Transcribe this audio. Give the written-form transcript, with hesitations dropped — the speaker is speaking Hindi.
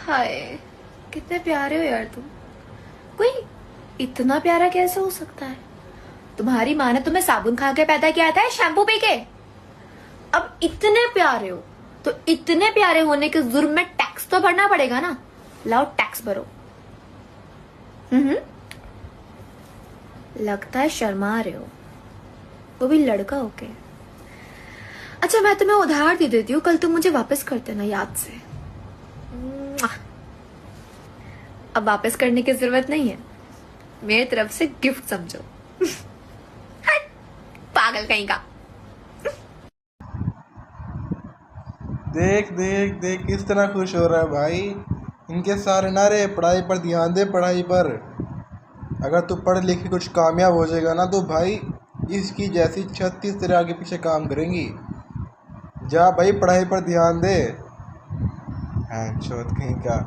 हाय, कितने प्यारे हो यार तुम। कोई इतना प्यारा कैसे हो सकता है? तुम्हारी माँ ने तुम्हें साबुन खा के पैदा किया था, शैम्पू पी के। अब इतने प्यारे हो तो इतने प्यारे होने के जुर्म में टैक्स तो भरना पड़ेगा ना। लाओ टैक्स भरो। हम्म। लगता है शर्मा रहे हो, वो भी लड़का होके। अच्छा, मैं तुम्हें उधार दे देती हूँ, कल तुम मुझे वापस कर देना याद से। अब वापस करने की जरूरत नहीं है, मेरी तरफ से गिफ्ट समझो। पागल कहीं का। देख देख देख किस तरह खुश हो रहा है भाई। इनके सारे नारे पढ़ाई पर ध्यान दे, पढ़ाई पर। अगर तू पढ़ लिख के कुछ कामयाब हो जाएगा ना तो भाई इसकी जैसी 36 तेरे आगे पीछे काम करेंगी। जा भाई पढ़ाई पर ध्यान दे। हाँ चौथ कहीं का।